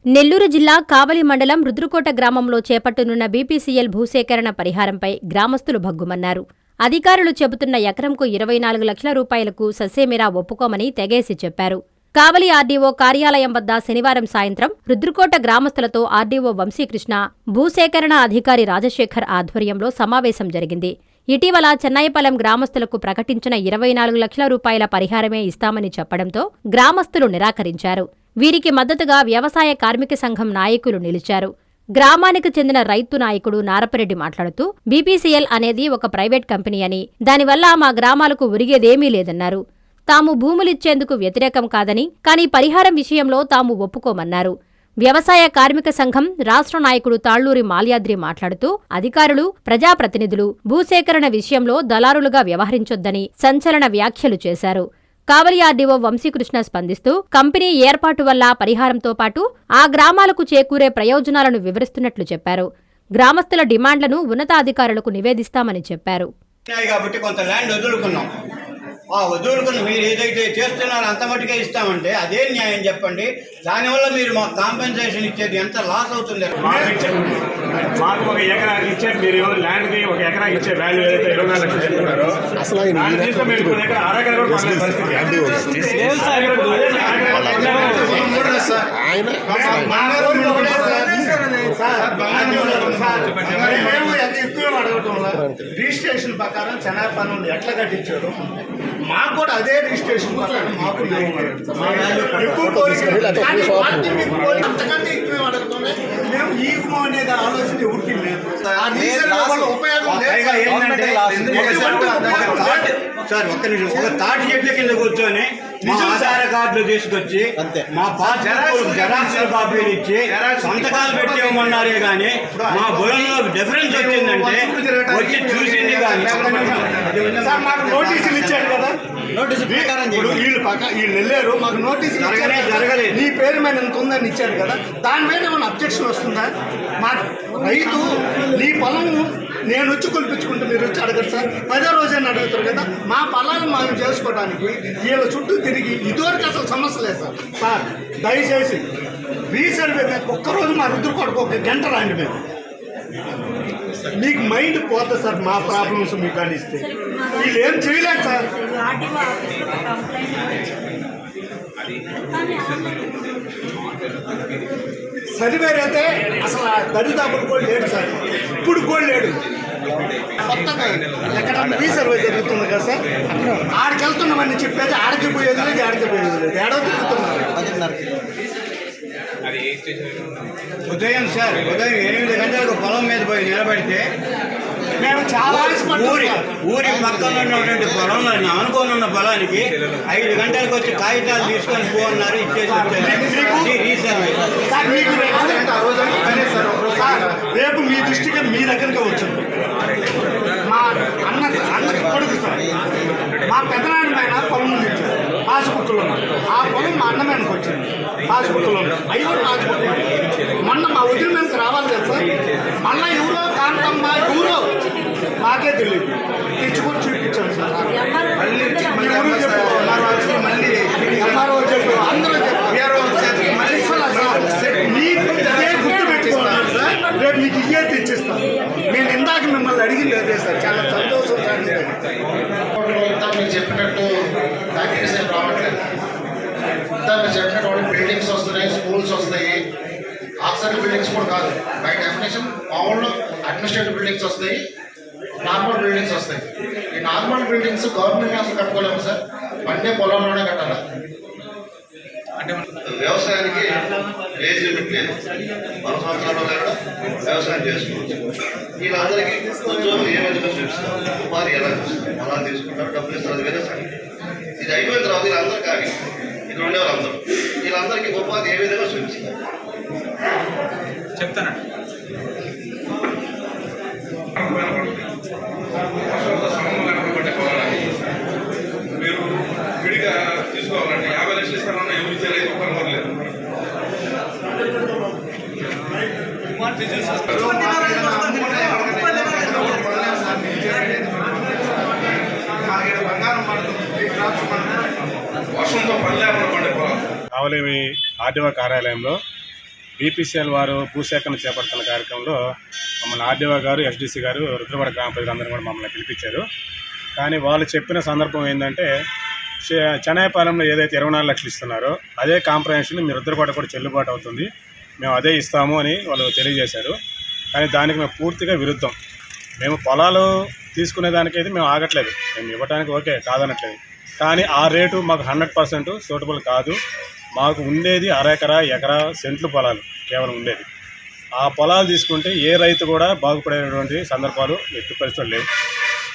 నెల్లూరు జిల్లా కావలి మండలం రుద్రకోట గ్రామంలో చేపట్టనున్న బీపీసీఎల్ భూసేకరణ పరిహారంపై గ్రామస్తులు భగ్గుమన్నారు. అధికారులు చెబుతున్న ఎకరంకు 24 లక్షల రూపాయలకు ససేమిరా ఒప్పుకోమని తెగేసి చెప్పారు. కావలి ఆర్డీఓ కార్యాలయం వద్ద శనివారం సాయంత్రం రుద్రకోట గ్రామస్తులతో ఆర్డీఓ వంశీకృష్ణ, భూసేకరణ అధికారి రాజశేఖర్ ఆధ్వర్యంలో సమావేశం జరిగింది. ఇటీవల చెన్నయ్యపాలెం గ్రామస్తులకు ప్రకటించిన 24 లక్షల రూపాయల పరిహారమే ఇస్తామని చెప్పడంతో గ్రామస్తులు నిరాకరించారు. వీరికి మద్దతుగా వ్యవసాయ కార్మిక సంఘం నాయకులు నిలిచారు. గ్రామానికి చెందిన రైతు నాయకుడు నారపరెడ్డి మాట్లాడుతూ, బీపీసీఎల్ అనేది ఒక ప్రైవేట్ కంపెనీ అని, దానివల్ల మా గ్రామాలకు ఒరిగేదేమీ లేదన్నారు. తాము భూములిచ్చేందుకు వ్యతిరేకం కాదని, కానీ పరిహారం విషయంలో తాము ఒప్పుకోమన్నారు. వ్యవసాయ కార్మిక సంఘం రాష్ట్ర నాయకుడు తాళ్లూరి మాల్యాద్రి మాట్లాడుతూ, అధికారులు, ప్రజాప్రతినిధులు భూసేకరణ విషయంలో దళారులుగా వ్యవహరించొద్దని సంచలన వ్యాఖ్యలు చేశారు. కావలి ఆర్డీఓ వంశీకృష్ణ స్పందిస్తూ, కంపెనీ ఏర్పాటు వల్ల పరిహారంతో పాటు ఆ గ్రామాలకు చేకూరే ప్రయోజనాలను వివరిస్తున్నట్లు చెప్పారు. గ్రామస్తుల డిమాండ్లను ఉన్నతాధికారులకు నివేదిస్తామని చెప్పారు. వదులుకుని మీరు ఏదైతే చేస్తున్నారో అంత మట్టుకే ఇస్తామంటే అదే న్యాయం చెప్పండి. దానివల్ల మీరు మాకు కాంపెన్సేషన్ ఇచ్చేది ఎంత లాస్ అవుతుంది? మాకు ఒక ఎకరా ఇచ్చే, మీరు ల్యాండ్కి ఒక ఎకరా ఇచ్చే వాల్యూ ఏదైతే 24 లక్షలు చెప్తున్నారో అరగర రిజిస్ట్రేషన్ ప్రకారం చెన్నైపల్లి ఎట్లా కట్టించారు, మాకు కూడా అదే రిజిస్ట్రేషన్ ప్రకారం మాకు అంతకంటే ఎక్కువ అడుగుతున్నాయి. మేము ఈ అనేది ఆలోచన ఎవరికి లేదు. సార్ ఒక్క నిమిషం, ఒక తాటి చెట్ల కింద కూర్చొని మా ఆధార్ కార్డులు తీసుకొచ్చి మా పాస్పోర్ట్ జెరాక్స్ కాపీలు ఇచ్చి సంతకాలు పెట్టేమన్నారే కానీ మా బోయంలో డిఫరెన్స్ వచ్చిందంటే వచ్చి చూసింది కానీ మాకు నోటీసులు ఇచ్చారు కదా, వీళ్ళు వెళ్ళారు, మాకు నోటీసులు జరగలేదు, నీ పేరు మీద ఎంత ఉందని ఇచ్చారు కదా, దాని మీద ఏమైనా అబ్జెక్షన్ వస్తుందా? మా రైతు నీ పొలం నేను వచ్చి కొలిపించుకుంటే మీరు వచ్చి అడగరు సార్, 10వ రోజైనా అడుగుతారు కదా. మా పొలాలను మనం చేసుకోవడానికి వీళ్ళ చుట్టూ తిరిగి ఇదివరకు అసలు సమస్య లేదు సార్. సార్ దయచేసి రీసర్వే ఒక్కరోజు మా రుద్రకోటకు 1 గంట రాండి, మేము మీకు మైండ్ పోతుంది సార్. మా ప్రాబ్లమ్స్ మీకు కానిస్తే వీళ్ళు ఏం చేయలేదు సార్. సర్వేర్ అయితే అసలు దరిదాపులు కూడా లేడు సార్, ఇప్పుడు కూడా లేడు. కొత్తగా ఎక్కడ రీసర్వే జరుగుతుంది కదా సార్, ఆడికి వెళ్తున్నామని చెప్పేది ఆడికి పోయేది లేదు, ఆడికి పోయేది లేదు, ఏడో తిరుగుతున్నారు. ఉదయం 8 గంటలకు పొలం మీద పోయి నిలబడితే మేము చాలా ఊరి పక్కన ఉన్నటువంటి పొలంలో అనుకోని ఉన్న పొలానికి 5 గంటలకు వచ్చి కాగితాలు తీసుకొని పోన్నారు, ఇచ్చేసి రేపు మీ దృష్టికి మీ దగ్గరికి వచ్చింది. మా అన్నకి కొడుకు సార్, మా పెద్దనాన్న పైన పొలం ఇచ్చారు, పాస్బుక్లో ఆ పొలం మా అన్న మీదకి వచ్చింది, పాస్బుక్లో 5 పాస్బుక్. మొన్న మా వదిలి మీదకి రావాలి కదా సార్, మళ్ళీ ఎవరో కాంతమ్మ ఎవరో మాకే తెలియదు తెచ్చుకొని చూపించాను సార్. ఎవరు చెప్పు, మళ్ళీ ఎంఆర్ఓ చెప్పు, అందరూ గుర్తు పెట్టుకున్నాను సార్. రేపు మీకు ఇయ్యే తెచ్చిస్తాను. నేను ఇందాక మిమ్మల్ని అడిగింది అదే సార్, చాలా సంతోషం సార్. మీరు చెప్పినట్టు ఫ్యాక్టరీస్ ఏం రావట్లేదు. మీరు చెప్పినట్టు బిల్డింగ్స్ వస్తున్నాయి, స్కూల్స్ వస్తాయి, ఆక్సిజన్ బిల్డింగ్స్ కూడా కాదు, బై డెఫినేషన్ మామూలు అడ్మినిస్ట్రేటివ్ బిల్డింగ్స్ వస్తాయి, నార్మల్ బిల్డింగ్స్ వస్తాయి. ఈ నార్మల్ బిల్డింగ్స్ గవర్నమెంట్ అసలు కట్టుకోలేము సార్, పండే పొలంలోనే కట్టాలి. అంటే వ్యవసాయానికి ఏజ్ లిమిట్ లేదు, 10 సంవత్సరాలు కూడా వ్యవసాయం చేసుకోవచ్చు. వీళ్ళందరికీ ఉద్యోగం ఏ విధంగా చూపిస్తారు, ఉపాధి ఎలా చూస్తారు, అలా తీసుకుంటారు, డబ్బులు ఇస్తారు, అది వేరే సార్. ఇది అయిపోయిన తర్వాత వీళ్ళందరూ కానీ ఇక్కడ ఉండేవాళ్ళందరూ వీళ్ళందరికీ ఉపాధి ఏ విధంగా చూపిస్తారు చెప్తానండి. మీరు విడిగా తీసుకోవాలంటే 50 లక్షలు ఇస్తారన్నా ఎవరు ఇచ్చే రైతు ఒక్కరు పర్లేదు. వర్షంతో పని లేకుండా పండే పొలం. కావలి ఆర్డీఓ కార్యాలయంలో బీపీసీఎల్ వారు భూసేకరణ చేపడుతున్న కార్యక్రమంలో మమ్మల్ని ఆర్డీఓ గారు, ఎస్డీసీ గారు, రుద్రకోట గ్రామ ప్రజలందరూ కూడా మమ్మల్ని పిలిపించారు. కానీ వాళ్ళు చెప్పిన సందర్భం ఏంటంటే, చెనాయపాలెంలో ఏదైతే 24 లక్షలు ఇస్తున్నారో అదే కాంప్రహెన్షన్ మీ రుద్రకోట కూడా చెల్లుబాటు అవుతుంది, మేము అదే ఇస్తాము అని వాళ్ళు తెలియజేశారు. కానీ దానికి మేము పూర్తిగా విరుద్ధం. మేము పొలాలు తీసుకునే దానికైతే మేము ఆగట్లేదు, మేము ఇవ్వడానికి ఓకే కాదనట్లేదు. కానీ ఆ రేటు మాకు 100% సూటబుల్ కాదు. మాకు ఉండేది అరెకరా, ఎకరా సెంట్లు పొలాలు కేవలం ఉండేది. ఆ పొలాలు తీసుకుంటే ఏ రైతు కూడా బాగుపడేటువంటి సందర్భాలు ఎట్టి పరిస్థితులు లేవు.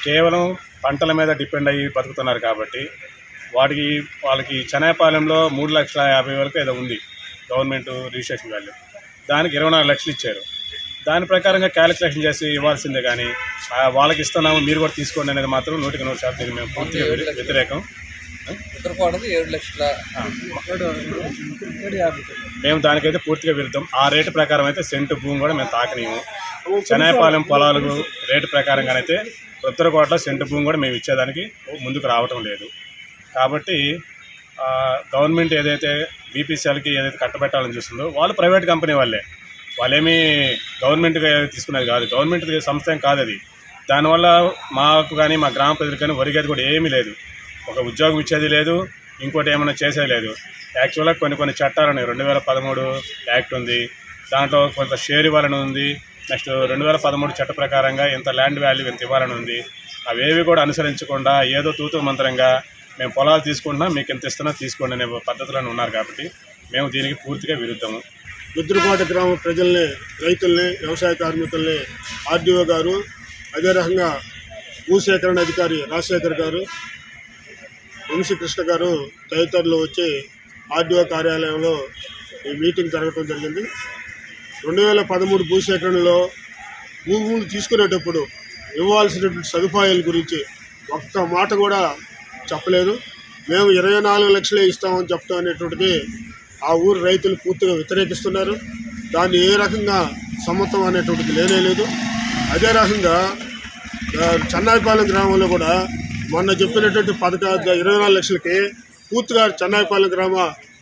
కేవలం పంటల మీద డిపెండ్ అయ్యి బతుకుతున్నారు కాబట్టి వాళ్ళకి చెనాయపాలెంలో 3,50,000 ఏదో ఉంది గవర్నమెంట్ రిజిస్ట్రేషన్ వాల్యూ. దానికి 24 లక్షలు ఇచ్చారు. దాని ప్రకారంగా క్యాలిక్యులేషన్ చేసి ఇవ్వాల్సిందే. కానీ వాళ్ళకి ఇస్తున్నాము మీరు కూడా తీసుకోండి అనేది మాత్రం 100% దీన్ని మేము పూర్తిగా వ్యతిరేకం. మేము దానికైతే పూర్తిగా విరుద్ధం. ఆ రేటు ప్రకారం అయితే సెంటు భూమి కూడా మేము తాకనీము. చెనాయపాలెం పొలాలు రేటు ప్రకారంగానైతే రుద్రకోటలో సెంటు భూమి కూడా మేము ఇచ్చేదానికి ముందుకు రావటం లేదు. కాబట్టి గవర్నమెంట్ ఏదైతే బీపీసీఎల్కి ఏదైతే కట్టబెట్టాలని చూస్తుందో వాళ్ళు ప్రైవేట్ కంపెనీ వాళ్ళేమీ గవర్నమెంట్గా తీసుకునేది కాదు, గవర్నమెంట్ సంస్థ ఏం కాదు అది. దానివల్ల మాకు కానీ మా గ్రామ ప్రజలకు కానీ ఒరిగేది కూడా ఏమీ లేదు. ఒక ఉద్యోగం ఇచ్చేది లేదు, ఇంకోటి ఏమైనా చేసేది లేదు. యాక్చువల్గా కొన్ని చట్టాలు ఉన్నాయి. 2013 యాక్ట్ ఉంది, దాంట్లో కొంత షేర్ ఇవ్వాలని ఉంది. నెక్స్ట్ 2013 చట్ట ప్రకారంగా ఇంత ల్యాండ్ వాల్యూ ఇంత ఇవ్వాలని ఉంది. అవేవి కూడా అనుసరించకుండా ఏదో తూతూ మంత్రంగా మేము పొలాలు తీసుకుంటున్నాం, మీకు ఎంత ఇస్తున్నా తీసుకోండి అనే పద్ధతిలోనే ఉన్నారు. కాబట్టి మేము దీనికి పూర్తిగా విరుద్ధము. రుద్రకోట గ్రామ ప్రజల్ని, రైతుల్ని, వ్యవసాయ కార్మికుల్ని ఆర్డీఓ గారు, అదే రకంగా భూసేకరణ అధికారి రాజశేఖర్ గారు, వంశీకృష్ణ గారు తదితరులు వచ్చి ఆర్డీఓ కార్యాలయంలో ఈ మీటింగ్ జరగడం జరిగింది. 2013 భూసేకరణలో భూములు తీసుకునేటప్పుడు ఇవ్వాల్సినటువంటి సదుపాయాల గురించి ఒక్క మాట కూడా చెప్పలేదు. మేము 24 లక్షలే ఇస్తామని చెప్తాం అనేటువంటిది ఆ ఊరు రైతులు పూర్తిగా వ్యతిరేకిస్తున్నారు. దాన్ని ఏ రకంగా సమ్మతం అనేటువంటిది లేదు. అదే రకంగా చెన్నాయిపాలెం గ్రామంలో కూడా మొన్న చెప్పినటువంటి 24 లక్షలకి పూర్తిగా చెన్నాయిపాలెం గ్రామ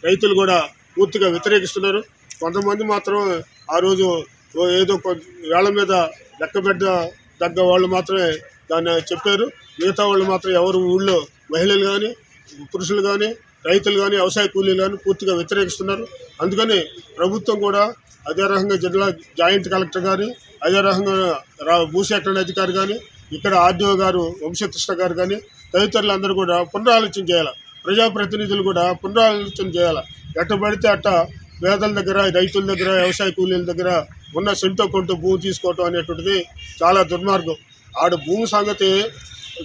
రైతులు కూడా పూర్తిగా వ్యతిరేకిస్తున్నారు. కొంతమంది మాత్రం ఆ రోజు ఏదో వేళ్ల మీద లెక్కబెట్టదగ్గ వాళ్ళు మాత్రమే దాన్ని చెప్పారు. మిగతా వాళ్ళు మాత్రం ఎవరు ఊళ్ళో మహిళలు కానీ, పురుషులు కానీ, రైతులు కానీ, వ్యవసాయ కూలీలు కానీ పూర్తిగా వ్యతిరేకిస్తున్నారు. అందుకని ప్రభుత్వం కూడా అదే రకంగా జిల్లా జాయింట్ కలెక్టర్ కానీ, అదే రకంగా భూసేకరణ అధికారి కానీ, ఇక్కడ ఆర్డీఓ గారు వంశకృష్ణ గారు కానీ తదితరులందరూ కూడా పునరాలోచన చేయాలి. ప్రజాప్రతినిధులు కూడా పునరాలోచన చేయాలి. ఎట్ట పడితే అట్ట పేదల దగ్గర, రైతుల దగ్గర, వ్యవసాయ కూలీల దగ్గర ఉన్న సెంటో కొంటూ భూమి తీసుకోవటం అనేటువంటిది చాలా దుర్మార్గం. ఆడ భూమి సంగతి,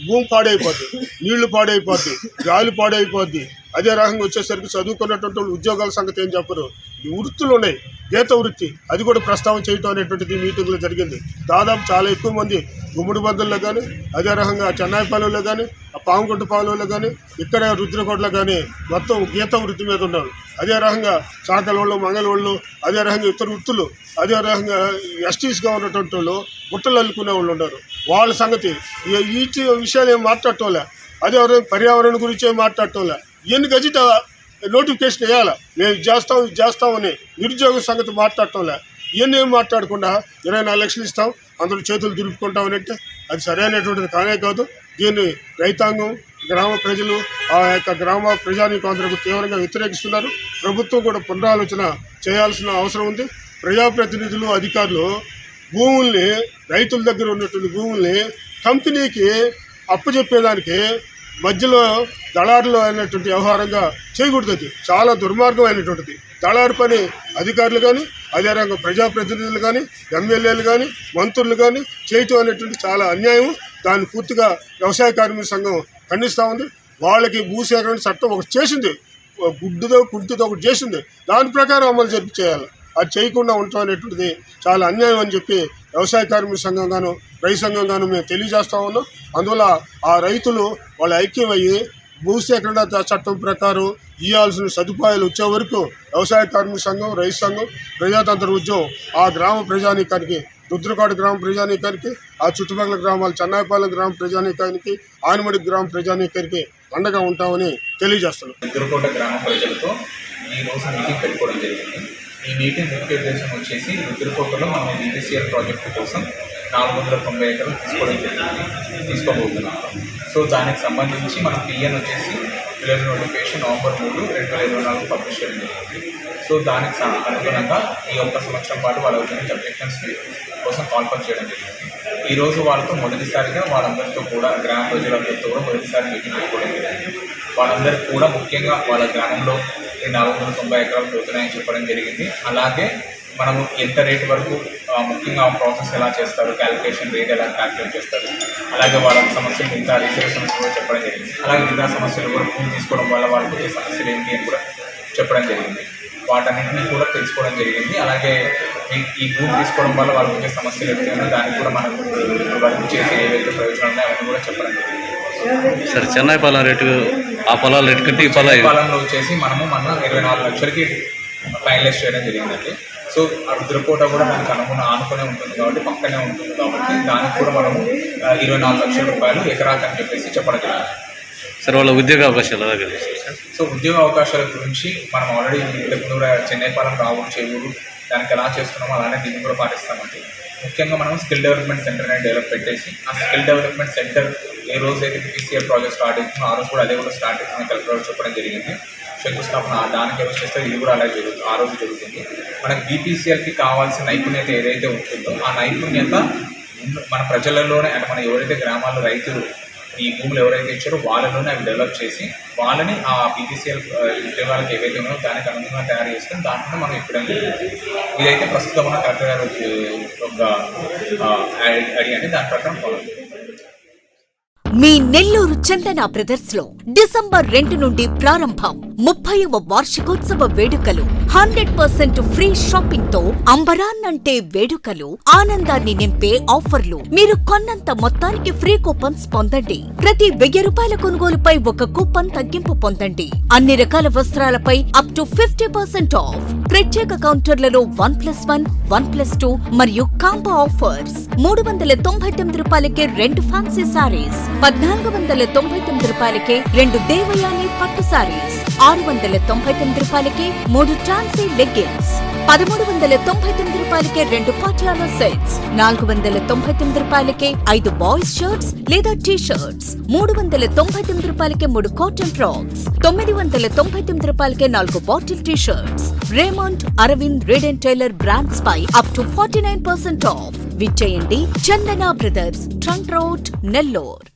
భూమి పాడైపోద్ది, నీళ్లు పాడైపోద్ది, గాలి పాడైపోద్ది. అదే రకంగా వచ్చేసరికి చదువుకున్నటువంటి ఉద్యోగాల సంగతి ఏం చెప్పరు. వృత్తులు ఉన్నాయి, గీత వృత్తి, అది కూడా ప్రస్తావన చేయటం అనేటువంటిది మీటింగ్లో జరిగింది. దాదాపు చాలా ఎక్కువ మంది గుమ్మడి బందుల్లో కానీ, అదే రకంగా చెన్నాయిపాలెంలో కానీ, పాముకుంట పాలెంలో కానీ, ఇక్కడ రుద్రకోటలో కానీ మొత్తం గీత వృత్తి మీద ఉన్నారు. అదే రకంగా చాకలోళ్ళు, మంగళోళ్ళు, అదే రకంగా ఇతర వృత్తులు, అదే రకంగా ఎస్టీస్గా ఉన్నటువంటి వాళ్ళు బుట్టలు అల్లుకునే వాళ్ళు ఉన్నారు. వాళ్ళ సంగతి ఈ విషయాలు ఏం మాట్లాడటంలే. అదే పర్యావరణ గురించి ఏం మాట్లాడటంలే. ఇవన్నీ గజిట నోటిఫికేషన్ వేయాలి. మేము ఇది చేస్తామని నిరుద్యోగ సంగతి మాట్లాడటంలే. ఇవన్నీ ఏం మాట్లాడకుండా 24 లక్షలు ఇస్తాం, అందరూ చేతులు దులుపుకుంటామని అంటే అది సరైనటువంటిది కానే కాదు. దీన్ని రైతాంగం, గ్రామ ప్రజలు, ఆ యొక్క గ్రామ ప్రజానీకం అందరూ తీవ్రంగా వ్యతిరేకిస్తున్నారు. ప్రభుత్వం కూడా పునరాలోచన చేయాల్సిన అవసరం ఉంది. ప్రజాప్రతినిధులు, అధికారులు భూముల్ని, రైతుల దగ్గర ఉన్నటువంటి భూముల్ని కంపెనీకి అప్పచెప్పేదానికి మధ్యలో దళారులు అయినటువంటి వ్యవహారంగా చేయకూడదు. అది చాలా దుర్మార్గమైనటువంటిది. దళారు పని అధికారులు కానీ, అదే రంగం ప్రజాప్రతినిధులు కానీ, ఎమ్మెల్యేలు కానీ, మంత్రులు కానీ చేయటం అనేటువంటి చాలా అన్యాయం. దాన్ని పూర్తిగా వ్యవసాయ కార్మిక సంఘం ఖండిస్తూ ఉంది. వాళ్ళకి భూసేకరణ చట్టం ఒకటి చేసింది, గుడ్డుదో కుంటిదో ఒకటి చేసింది, దాని ప్రకారం అమలు జరిపి చేయాలి. అది చేయకుండా ఉండటం అనేటువంటిది చాలా అన్యాయం అని చెప్పి వ్యవసాయ కార్మిక సంఘం గాను, రైతు సంఘం గాను మేము తెలియజేస్తూ ఉన్నాం. అందువల్ల ఆ రైతులు వాళ్ళు ఐక్యమయ్యి భూసేకరణ చట్టం ప్రకారం ఇవ్వాల్సిన సదుపాయాలు వచ్చే వరకు వ్యవసాయ కార్మిక సంఘం, రైతు సంఘం, ప్రజాతంత్ర ఉద్యమం ఆ గ్రామ ప్రజానీకానికి, రుద్రకోట గ్రామ ప్రజానీకానికి, ఆ చుట్టుపక్కల గ్రామాలు చెన్నాయిపాలెం గ్రామ ప్రజానీకానికి, ఆనిమడి గ్రామ ప్రజానీకానికి అండగా ఉంటామని తెలియజేస్తున్నాం. రుద్రకోట గ్రామ ప్రజలతో ఈరోజు మీటింగ్ పెట్టుకోవడం జరిగింది. ఈ మీటింగ్ ముఖ్య ఉద్దేశం వచ్చేసి రుద్రకోటలో మనం BPCL ప్రాజెక్టు కోసం 490 ఎకరాలు తీసుకోబోతున్నాం. సో దానికి సంబంధించి మనం PN వచ్చేసి ప్రిలిమినరీ నోటిఫికేషన్ నవంబర్ 3, 2024 పబ్లిష్ చేయడం జరిగింది. సో దానికి అనుగుణంగా ఈ ఒక్క సంవత్సరం పాటు వాళ్ళ గురించి అబ్జెక్షన్స్ కోసం కాన్ఫరెన్స్ చేయడం జరిగింది. ఈరోజు వాళ్ళతో మొదటిసారిగా వాళ్ళందరితో కూడా గ్రామ ప్రజలందరితో కూడా మొదటిసారి మీటింగ్ పెట్టుకోవడం జరిగింది. వాళ్ళందరికీ కూడా ముఖ్యంగా వాళ్ళ గ్రామంలో 490 ఎకరాలు పోతున్నాయని చెప్పడం జరిగింది. అలాగే మనము ఎంత రేటు వరకు ముఖ్యంగా ఆ ప్రాసెస్ ఎలా చేస్తారు, క్యాలిక్యులేషన్ రేట్ ఎలా క్యాలిక్యులేట్ చేస్తారు, అలాగే వాళ్ళ సమస్యలు మిగతా రీసెర్చ్ సమస్యలు కూడా చెప్పడం జరిగింది. అలాగే మిగతా సమస్యలు కూడా భూమి తీసుకోవడం వల్ల వాళ్ళకి వచ్చే సమస్యలు ఏంటి అని కూడా చెప్పడం జరిగింది. వాటన్నింటినీ కూడా తెలుసుకోవడం జరిగింది. అలాగే ఈ భూమి తీసుకోవడం వల్ల వాళ్ళకి వచ్చే సమస్యలు ఏవైతే దానికి కూడా మనం వర్క్ చేసి ఏవైతే ప్రయోజనాలు ఉన్నాయో అవన్నీ కూడా చెప్పడం జరిగింది. సరే, చెన్నై పాలెం రేటు ఆ పొలాల రేటు కంటే ఈ పాలెంలో వచ్చేసి మనము మన 24 లక్షలకి ఫైనలైజ్ చేయడం జరిగిందండి. సో ఆ రుద్రకోట కూడా దానికి ఆనుకునే ఉంటుంది కాబట్టి పక్కనే ఉంటుంది కాబట్టి దానికి కూడా మనము 24 లక్షల రూపాయలు ఎకరాకి అని చెప్పేసి చెప్పడం జరిగింది. సార్, వాళ్ళ ఉద్యోగ అవకాశాలు ఎలా కలిగిస్తాయి సార్? సో ఉద్యోగ అవకాశాల గురించి మనం ఆల్రెడీ ఇంతకుముందు చెన్నై పాలెం, రావుడు, చేవూరు దానికి ఎలా చేస్తున్నామో అలానే దీన్ని కూడా పాటిస్తామండి. ముఖ్యంగా మనం స్కిల్ డెవలప్మెంట్ సెంటర్ అనేది డెవలప్ పెట్టేసి ఆ స్కిల్ డెవలప్మెంట్ సెంటర్ ఏ రోజు అయితే BPCL ప్రాజెక్ట్ స్టార్ట్ అవుతుందో ఆ రోజు కూడా అదే కూడా స్టార్ట్ అవుతుందని కలెక్టర్ చెప్పడం జరిగింది. శంకుస్థాపన దానికి ఎవరు చేస్తే ఇది కూడా అలాగే జరుగుతుంది, ఆ రోజు జరుగుతుంది. మనకి BPCLకి కావాల్సిన నైపుణ్యత ఏదైతే ఉంటుందో ఆ నైపుణ్యత మన ప్రజలలోనే, అంటే మన ఎవరైతే గ్రామాల్లో రైతులు ఈ భూములు ఎవరైతే ఇచ్చారో వాళ్ళలోనే అవి డెవలప్ చేసి వాళ్ళని ఆ BPCL ఉద్యోగాలకు ఏవైతే ఉన్నాయో దానికి అనుగుణంగా తయారు చేసుకొని దాంట్లో మనం ఇప్పడం జరిగింది. ఇదైతే ప్రస్తుతం ఉన్న కలెక్టర్ గారు ఒక ఐడియా దాని ప్రకారం ఫాలో. మీ నెల్లూరు చందన బ్రదర్స్ లో డిసెంబర్ 2 నుండి ప్రారంభం 30వ వార్షికోత్సవ వేడుకలు. 100% ఫ్రీ షాపింగ్ తో అంబరాన్నంటే వేడుకలు, ఆనందాన్ని నింపే ఆఫర్లు. మీరు కొన్నంత మొత్తానికి ఫ్రీ కూపన్స్ పొందండి. ప్రతి 1000 రూపాయల కొనుగోలుపై ఒక కూపన్ తగ్గింపు పొందండి. అన్ని రకాల వస్త్రాలపై అప్ టు 50% ఆఫ్. ప్రత్యేక కౌంటర్లలో 1+1, 1+2 మరియు కాంబో ఆఫర్స్. 399 రూపాయలకే 2 ఫ్యాన్సీ సారీస్, 1499 రూపాయలకే 2 దేవయాని పట్టు సారీస్, 699 రూపాయలకే 3 ట్రాన్సీ లెగ్గిన్స్, 1399 రూపాయలకే 2 పాటియాలా సెట్స్, 499 రూపాయలకే 5 బాయ్స్ షర్ట్స్ లేదా టీ షర్ట్స్, 399 రూపాయలకే 3 కాటన్ ఫ్రాక్స్, 999 రూపాయలకే 4 bottle T shirts. Raymond, Arvind, Reid and Taylor brands పై అప్ టు 49% ఆఫ్. విచ్చేయండి Chandana brothers, trunk road, Nellore.